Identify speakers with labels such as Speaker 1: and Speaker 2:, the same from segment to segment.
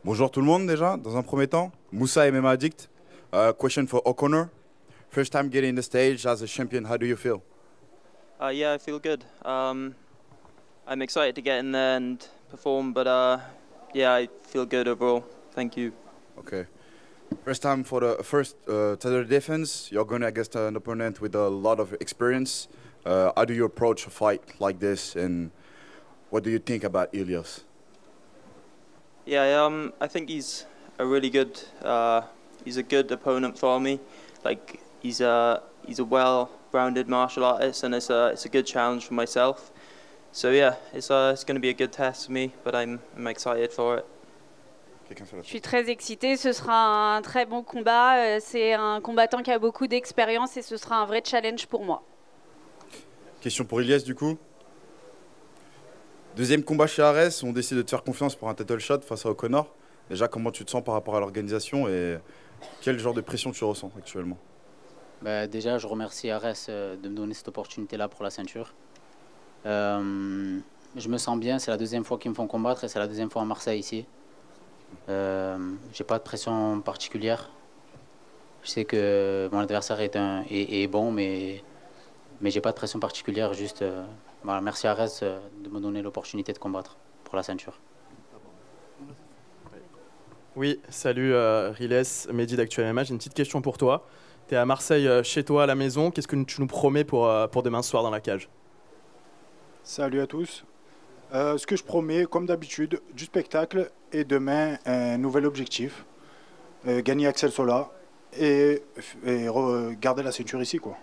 Speaker 1: Bonjour tout le monde déjà, dans un premier temps. Moussa MMA Addict. Question for O'Connor. First time getting the stage as a champion, how do you feel?
Speaker 2: Yeah, I feel good. I'm excited to get in there and perform, but yeah, I feel good overall. Thank you.
Speaker 1: Okay. First time for the first title defense. You're going against an opponent with a lot of experience. How do you approach a fight like this, and what do you think about Ilias?
Speaker 2: Yeah, I think he's a really good. He's a good opponent for me. Like he's a well-rounded martial artist, and it's a good challenge for myself. So yeah, it's going to be a good test for me, but I'm excited for it.
Speaker 3: Je suis très excitée, ce sera un très bon combat. C'est un combattant qui a beaucoup d'expérience et ce sera un vrai challenge pour moi.
Speaker 1: Question pour Ilias du coup. Deuxième combat chez Ares, on décide de te faire confiance pour un title shot face à O'Connor. Déjà, comment tu te sens par rapport à l'organisation et quel genre de pression tu ressens actuellement?
Speaker 4: Déjà, je remercie Ares de me donner cette opportunité-là pour la ceinture. Je me sens bien, c'est la deuxième fois qu'ils me font combattre et c'est la deuxième fois à Marseille ici. J'ai pas de pression particulière. Je sais que mon adversaire est bon, mais j'ai pas de pression particulière. Juste, voilà, merci à Arès de me donner l'opportunité de combattre pour la ceinture.
Speaker 5: Oui, salut Riles, Mehdi d'Actuel MMA. J'ai une petite question pour toi. Tu es à Marseille, chez toi, à la maison. Qu'est-ce que tu nous promets pour demain soir dans la cage?
Speaker 6: Salut à tous. Ce que je promets, comme d'habitude, du spectacle et demain un nouvel objectif. Gagner Axel Sola et garder la ceinture ici, quoi.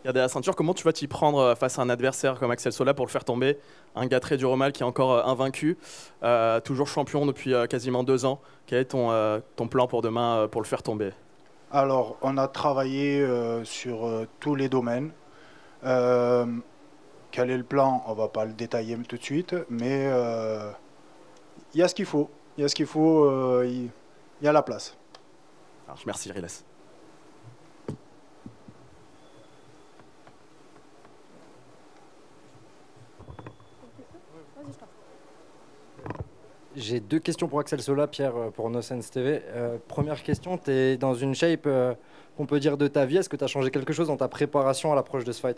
Speaker 5: Garder la ceinture, comment tu vas t'y prendre face à un adversaire comme Axel Sola pour le faire tomber? Un gars très dur au mal qui est encore invaincu, toujours champion depuis quasiment 2 ans. Quel est ton plan pour demain pour le faire tomber?
Speaker 6: Alors, on a travaillé sur tous les domaines. Quel est le plan? On va pas le détailler tout de suite, mais il y a ce qu'il faut. Il y a ce qu'il faut, il y a la place.
Speaker 5: Alors, merci Riles.
Speaker 7: J'ai 2 questions pour Axel Sola, Pierre, pour No Sense TV. Première question, tu es dans une shape qu'on peut dire de ta vie. Est-ce que tu as changé quelque chose dans ta préparation à l'approche de ce fight?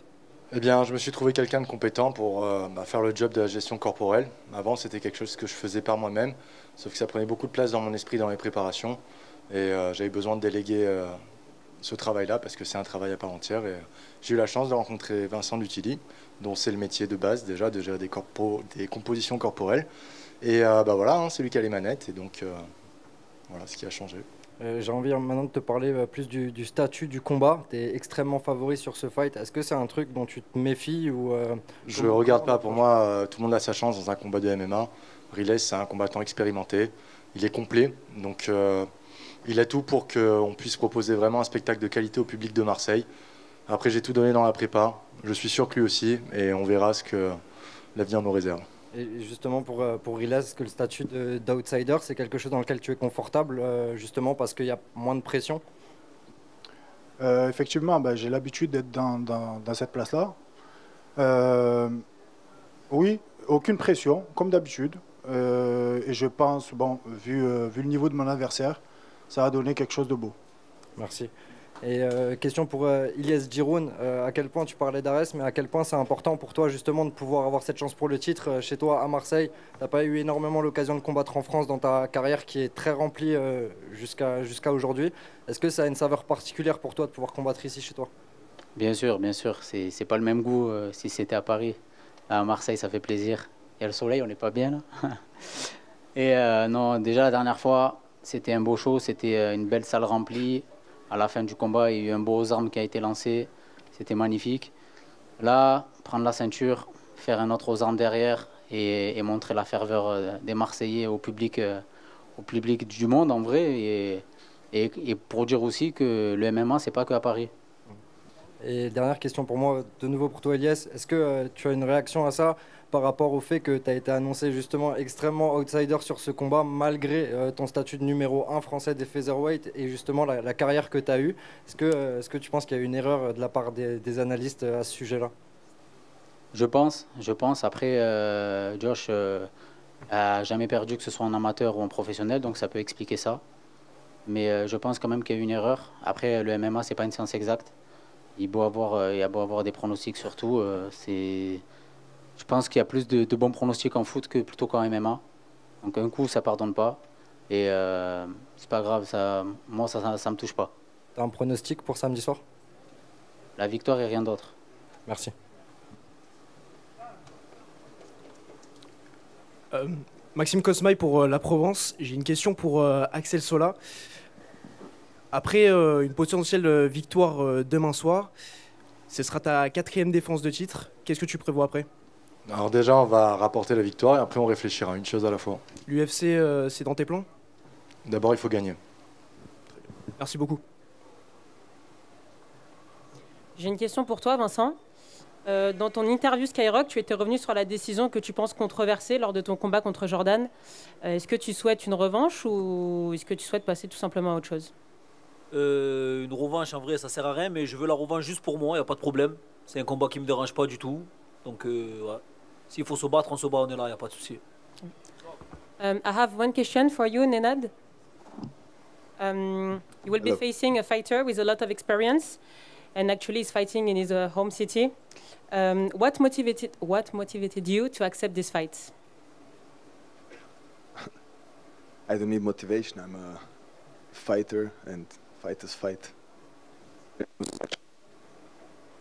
Speaker 8: Eh bien, je me suis trouvé quelqu'un de compétent pour faire le job de la gestion corporelle. Avant, c'était quelque chose que je faisais par moi-même, sauf que ça prenait beaucoup de place dans mon esprit, dans mes préparations. Et j'avais besoin de déléguer ce travail-là, parce que c'est un travail à part entière. Et j'ai eu la chance de rencontrer Vincent Dutili, dont c'est le métier de base déjà, de gérer des compositions corporelles. Et voilà, hein, c'est lui qui a les manettes, et donc voilà ce qui a changé.
Speaker 7: J'ai envie maintenant de te parler plus du statut du combat. Tu es extrêmement favori sur ce fight. Est-ce que c'est un truc dont tu te méfies ou
Speaker 8: Je ne regarde pas. Pour moi, tout le monde a sa chance dans un combat de MMA. Riles, c'est un combattant expérimenté. Il est complet. Donc, il a tout pour qu'on puisse proposer vraiment un spectacle de qualité au public de Marseille. Après, j'ai tout donné dans la prépa. Je suis sûr que lui aussi. Et on verra ce que l'avenir nous réserve.
Speaker 7: Et justement, pour Riles, est-ce que le statut d'outsider, c'est quelque chose dans lequel tu es confortable, justement parce qu'il y a moins de pression?
Speaker 6: Effectivement, j'ai l'habitude d'être dans cette place-là. Oui, aucune pression, comme d'habitude. Et je pense, vu le niveau de mon adversaire, ça va donner quelque chose de beau.
Speaker 7: Merci. Et question pour Ilyes Giroun, à quel point tu parlais d'Arès, mais à quel point c'est important pour toi justement de pouvoir avoir cette chance pour le titre chez toi à Marseille? Tu n'as pas eu énormément l'occasion de combattre en France dans ta carrière qui est très remplie jusqu'à aujourd'hui. Est-ce que ça a une saveur particulière pour toi de pouvoir combattre ici chez toi?
Speaker 4: Bien sûr, c'est pas le même goût si c'était à Paris. À Marseille, ça fait plaisir. Il y a le soleil, on n'est pas bien là. Et non, déjà la dernière fois, c'était un beau show, c'était une belle salle remplie. À la fin du combat, il y a eu un beau aux armes qui a été lancé. C'était magnifique. Là, prendre la ceinture, faire un autre aux armes derrière et montrer la ferveur des Marseillais au public du monde en vrai. Et pour dire aussi que le MMA, c'est pas que à Paris.
Speaker 7: Et dernière question pour moi, de nouveau pour toi Ilyes, est-ce que tu as une réaction à ça par rapport au fait que tu as été annoncé justement extrêmement outsider sur ce combat malgré ton statut de numéro 1 français des featherweight et justement la carrière que tu as eue? Est-ce que tu penses qu'il y a eu une erreur de la part des analystes à ce sujet-là?
Speaker 4: Je pense. Après, Josh, Jamais perdu, que ce soit en amateur ou en professionnel, donc ça peut expliquer ça. Mais je pense quand même qu'il y a eu une erreur. Après, le MMA, c'est pas une science exacte. Il y a beau avoir des pronostics surtout. Je pense qu'il y a plus de bons pronostics en foot que plutôt qu'en MMA. Donc un coup, ça pardonne pas. Et c'est pas grave, moi, ça me touche pas.
Speaker 7: T'as un pronostic pour samedi soir?
Speaker 4: La victoire et rien d'autre.
Speaker 7: Merci.
Speaker 9: Maxime Cosmaï pour la Provence. J'ai une question pour Axel Sola. Après une potentielle victoire demain soir, ce sera ta 4e défense de titre. Qu'est-ce que tu prévois après?
Speaker 8: Alors déjà, on va rapporter la victoire et après on réfléchira, une chose à la fois.
Speaker 9: L'UFC, c'est dans tes plans?
Speaker 8: D'abord, il faut gagner.
Speaker 9: Merci beaucoup.
Speaker 10: J'ai une question pour toi, Vincent. Dans ton interview Skyrock, tu étais revenu sur la décision que tu penses controversée lors de ton combat contre Jordan. Est-ce que tu souhaites une revanche ou est-ce que tu souhaites passer tout simplement à autre chose?
Speaker 11: Une revanche, en vrai, ça sert à rien, mais je veux la revanche juste pour moi, il n'y a pas de problème. C'est un combat qui me dérange pas du tout. Donc, ouais. S'il faut se battre, on se bat, on est là, il n'y a pas de souci.
Speaker 10: I have one question for you, Nenad. You will be facing a fighter with a lot of experience, and actually he's fighting in his home city. What motivated you to accept this fight?
Speaker 12: I don't need motivation. I'm a fighter, and fighters fight.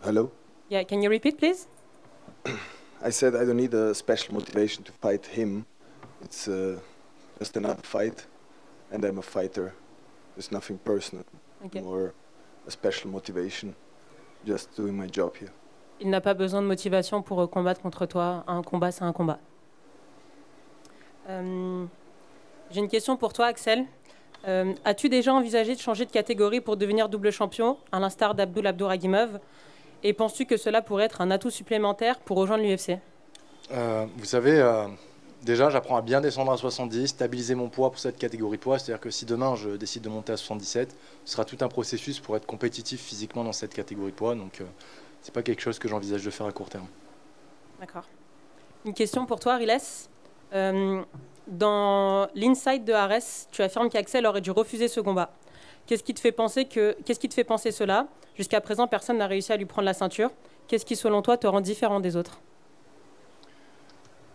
Speaker 12: Hello?
Speaker 10: Yeah, can you repeat, please?
Speaker 12: I said I don't need a special motivation to fight him. It's just another fight, and I'm a fighter. There's nothing personal, more a special motivation. Just doing my job here.
Speaker 10: Il n'a pas besoin de motivation pour combattre contre toi. Un combat, c'est un combat. J'ai une question pour toi, Axel. As-tu déjà envisagé de changer de catégorie pour devenir double champion, à l'instar d'Abdul Abdouragimov? Et penses-tu que cela pourrait être un atout supplémentaire pour rejoindre l'UFC?
Speaker 8: Vous savez, déjà, j'apprends à bien descendre à 70, stabiliser mon poids pour cette catégorie de poids. C'est-à-dire que si demain, je décide de monter à 77, ce sera tout un processus pour être compétitif physiquement dans cette catégorie de poids. Donc, c'est pas quelque chose que j'envisage de faire à court terme.
Speaker 10: D'accord. Une question pour toi, Riles. Dans l'Inside de Ares, tu affirmes qu'Axel aurait dû refuser ce combat. Qu'est-ce qui te fait penser cela? Jusqu'à présent, personne n'a réussi à lui prendre la ceinture. Qu'est-ce qui, selon toi, te rend différent des autres?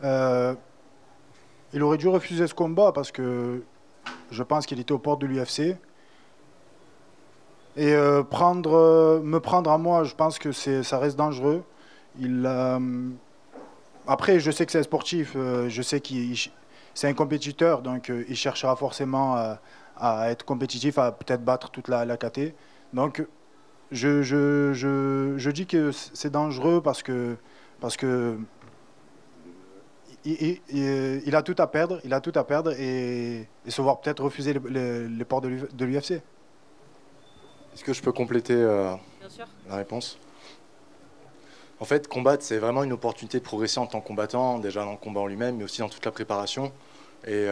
Speaker 6: Il aurait dû refuser ce combat parce que je pense qu'il était aux portes de l'UFC. Et me prendre à moi, je pense que ça reste dangereux. Après, je sais que c'est un sportif, je sais qu'il c'est un compétiteur, donc il cherchera forcément à être compétitif, à peut-être battre toute la KT. Donc, je dis que c'est dangereux parce que il a tout à perdre, et se voir peut-être refuser les portes de l'UFC.
Speaker 8: Est-ce que je peux compléter la réponse? En fait, combattre, c'est vraiment une opportunité de progresser en tant que combattant, déjà dans le combat en lui-même, mais aussi dans toute la préparation. Et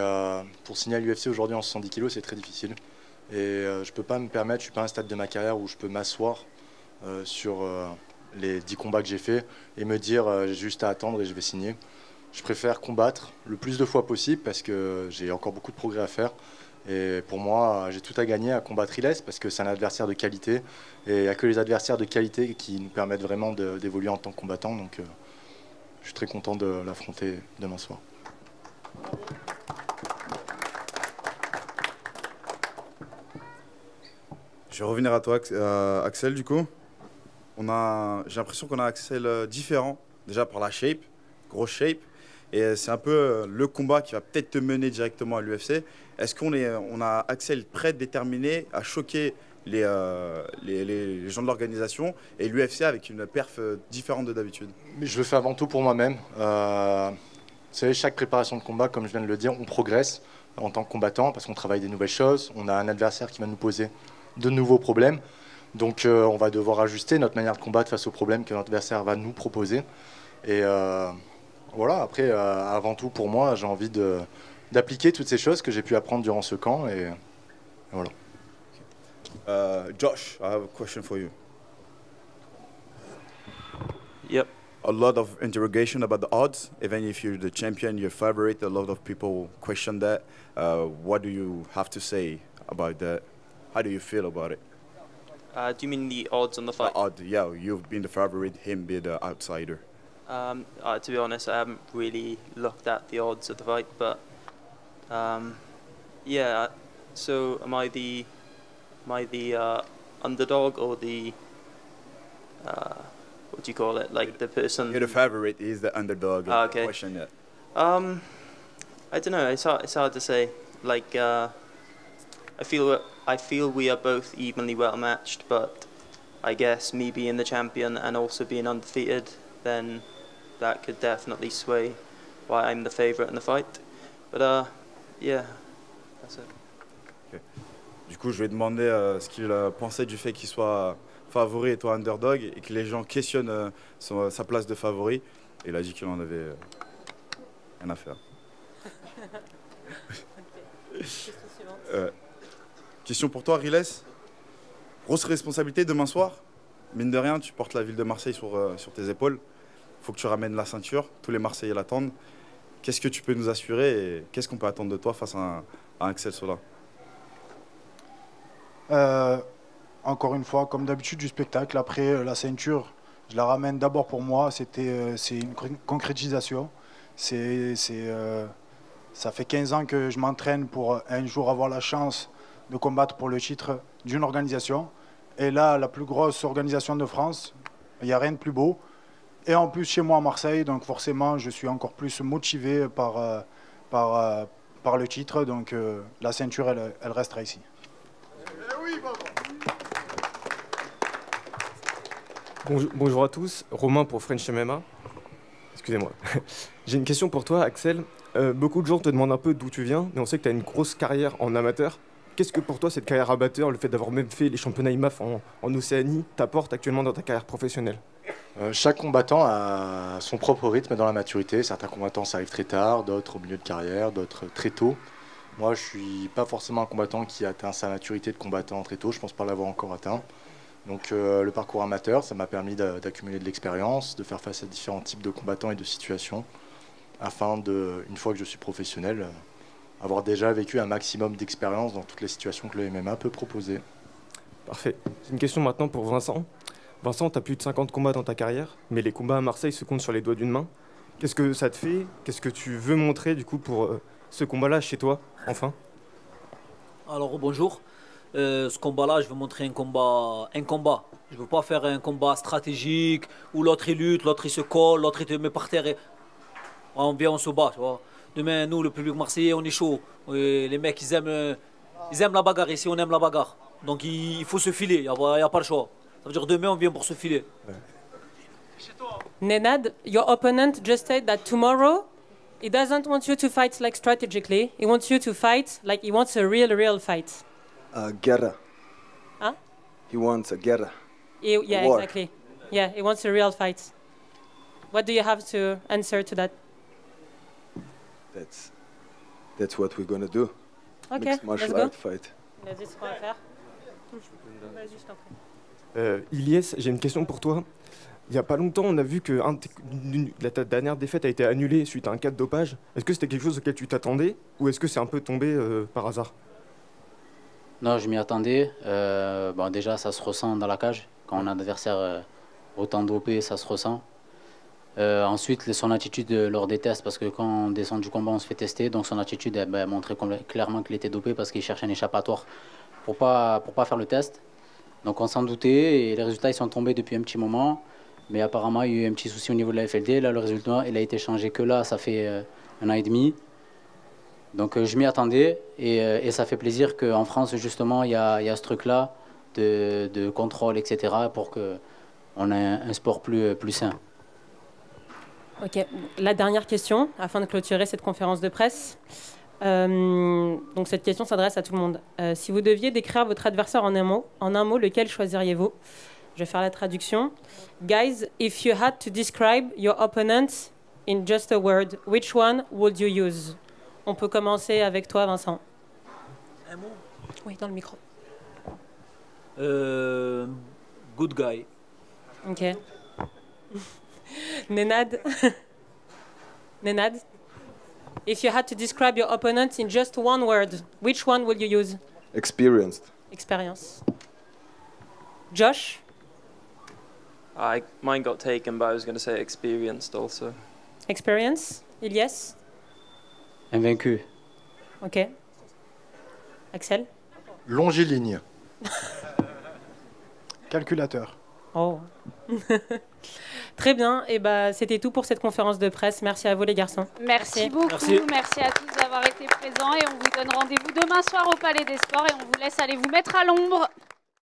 Speaker 8: pour signer à l'UFC aujourd'hui en 70 kg, c'est très difficile. Et je ne peux pas me permettre, je ne suis pas à un stade de ma carrière où je peux m'asseoir sur les 10 combats que j'ai faits et me dire j'ai juste à attendre et je vais signer. Je préfère combattre le plus de fois possible parce que j'ai encore beaucoup de progrès à faire. Et pour moi, j'ai tout à gagner à combattre Riles parce que c'est un adversaire de qualité. Et il n'y a que les adversaires de qualité qui nous permettent vraiment d'évoluer en tant que combattant. Donc je suis très content de l'affronter demain soir.
Speaker 1: Je vais revenir à toi, Axel, du coup. J'ai l'impression qu'on a un Axel différent, déjà par la shape, grosse shape. Et c'est un peu le combat qui va peut-être te mener directement à l'UFC. Est-ce qu'on a Axel prêt, déterminé à choquer les gens de l'organisation et l'UFC avec une perf différente de d'habitude?
Speaker 8: Je le fais avant tout pour moi-même. Vous savez, chaque préparation de combat, comme je viens de le dire, on progresse en tant que combattant parce qu'on travaille des nouvelles choses. On a un adversaire qui va nous poser de nouveaux problèmes. Donc on va devoir ajuster notre manière de combattre face aux problèmes que notre adversaire va nous proposer. Et voilà, après, avant tout, pour moi, j'ai envie d'appliquer toutes ces choses que j'ai pu apprendre durant ce camp. Et voilà.
Speaker 1: Josh, I have a question for you.
Speaker 2: Yep.
Speaker 1: a lot of interrogation about the odds. Even if you're the champion, your favorite, a lot of people question that. What do you have to say about that? How do you feel about it?
Speaker 2: Do you mean the odds on the fight?
Speaker 1: The odd, yeah. You've been the favorite, him be the outsider.
Speaker 2: To be honest, I haven't really looked at the odds of the fight, but yeah. So am I the underdog or the what do you call it? Like the person.
Speaker 1: You're the favorite. He's the underdog.
Speaker 2: Okay.
Speaker 1: Question that.
Speaker 2: I don't know. It's hard to say. Like I feel we are both evenly well matched, but I guess me being the champion and also being undefeated, then that could definitely sway why I'm the favorite in the fight. But yeah, that's it.
Speaker 1: Okay. Du coup, je vais demander ce qu'il pensait du fait qu'il soit favori et toi underdog et que les gens questionnent sa place de favori. Et il a dit qu'il en avait rien à faire. Question pour toi, Riles. Grosse responsabilité demain soir. Mine de rien, tu portes la ville de Marseille sur tes épaules. Il faut que tu ramènes la ceinture. Tous les Marseillais l'attendent. Qu'est-ce que tu peux nous assurer et qu'est-ce qu'on peut attendre de toi face à Axel Sola?
Speaker 6: Encore une fois, comme d'habitude, du spectacle. Après, la ceinture, je la ramène d'abord pour moi. C'est une concrétisation. Ça fait 15 ans que je m'entraîne pour un jour avoir la chance de combattre pour le titre d'une organisation. Et là, la plus grosse organisation de France, il n'y a rien de plus beau. Et en plus, chez moi à Marseille, donc forcément, je suis encore plus motivé par le titre. Donc la ceinture, elle restera ici.
Speaker 13: Bonjour à tous, Romain pour French MMA. Excusez-moi. J'ai une question pour toi, Axel. Beaucoup de gens te demandent un peu d'où tu viens, mais on sait que tu as une grosse carrière en amateur. Qu'est-ce que pour toi cette carrière amateur, le fait d'avoir même fait les championnats IMAF en Océanie, t'apporte actuellement dans ta carrière professionnelle?
Speaker 8: Chaque combattant a son propre rythme dans la maturité. Certains combattants, ça arrive très tard, d'autres au milieu de carrière, d'autres très tôt. Moi, je suis pas forcément un combattant qui atteint sa maturité de combattant très tôt. Je pense pas l'avoir encore atteint. Donc le parcours amateur, ça m'a permis d'accumuler de l'expérience, de faire face à différents types de combattants et de situations, afin de, une fois que je suis professionnel, avoir déjà vécu un maximum d'expérience dans toutes les situations que le MMA peut proposer.
Speaker 13: Parfait. J'ai une question maintenant pour Vincent. Vincent, tu as plus de 50 combats dans ta carrière, mais les combats à Marseille se comptent sur les doigts d'une main. Qu'est-ce que ça te fait? Qu'est-ce que tu veux montrer du coup pour ce combat-là chez toi, enfin?
Speaker 11: Alors bonjour. Ce combat-là, je veux montrer un combat. Je veux pas faire un combat stratégique où l'autre il lutte, l'autre il se colle, l'autre il te met par terre et on vient, on se bat, tu vois. Demain, nous, le public marseillais, on est chaud. Et les mecs, ils aiment la bagarre. Ici, on aime la bagarre. Donc, il faut se filer. Il n'y a pas le choix. Ça veut dire demain, on vient pour se filer.
Speaker 10: Nenad, your opponent just said that tomorrow he doesn't want you to fight like strategically. He wants you to fight like he wants a real fight.
Speaker 12: Guerra.
Speaker 10: Huh?
Speaker 12: He wants a guerra.
Speaker 10: Yeah,
Speaker 12: war.
Speaker 10: exactly. Yeah, he wants a real fight. What do you have to answer to that?
Speaker 12: That's what we're gonna do.
Speaker 10: Ok,
Speaker 12: Mixed martial art fight.
Speaker 10: Vas-y, ce qu'on va faire. Vas-y, je t'en prie.
Speaker 13: Ilyes, j'ai une question pour toi. Il n'y a pas longtemps, on a vu que ta dernière défaite a été annulée suite à un cas de dopage. Est-ce que c'était quelque chose auquel tu t'attendais ou est-ce que c'est un peu tombé par hasard?
Speaker 4: Non, je m'y attendais. Bon, déjà, ça se ressent dans la cage. Quand on a un adversaire autant dopé, ça se ressent. Ensuite, son attitude lors des tests, parce que quand on descend du combat, on se fait tester. Donc son attitude montrait clairement qu'il était dopé parce qu'il cherchait un échappatoire pour pas faire le test. Donc on s'en doutait et les résultats ils sont tombés depuis un petit moment. Mais apparemment, il y a eu un petit souci au niveau de la FLD. Là, le résultat, il a été changé que là, ça fait 1 an et demi. Donc je m'y attendais et ça fait plaisir qu'en France, justement, il y a ce truc-là de contrôle, etc. pour qu'on ait un sport plus sain.
Speaker 10: Ok, la dernière question, afin de clôturer cette conférence de presse. Donc cette question s'adresse à tout le monde. Si vous deviez décrire votre adversaire en un mot, lequel choisiriez-vous? Je vais faire la traduction. Guys, if you had to describe your opponent in just a word, which one would you use? On peut commencer avec toi, Vincent.
Speaker 11: Un mot?
Speaker 10: Oui, dans le micro.
Speaker 11: Good guy.
Speaker 10: Ok. Nenad. Nenad, if you had to describe your opponent in just one word, which one will you use?
Speaker 12: Experienced.
Speaker 10: Experience. Josh?
Speaker 2: Mine got taken, but I was going to say experienced also.
Speaker 10: Experience. Ilyes?
Speaker 4: Invaincu.
Speaker 10: Ok. Axel?
Speaker 8: Longiligne.
Speaker 6: Calculateur.
Speaker 10: Oh. Très bien. Et c'était tout pour cette conférence de presse. Merci à vous les garçons.
Speaker 3: Merci beaucoup. Merci à tous d'avoir été présents et on vous donne rendez-vous demain soir au Palais des Sports et on vous laisse aller vous mettre à l'ombre.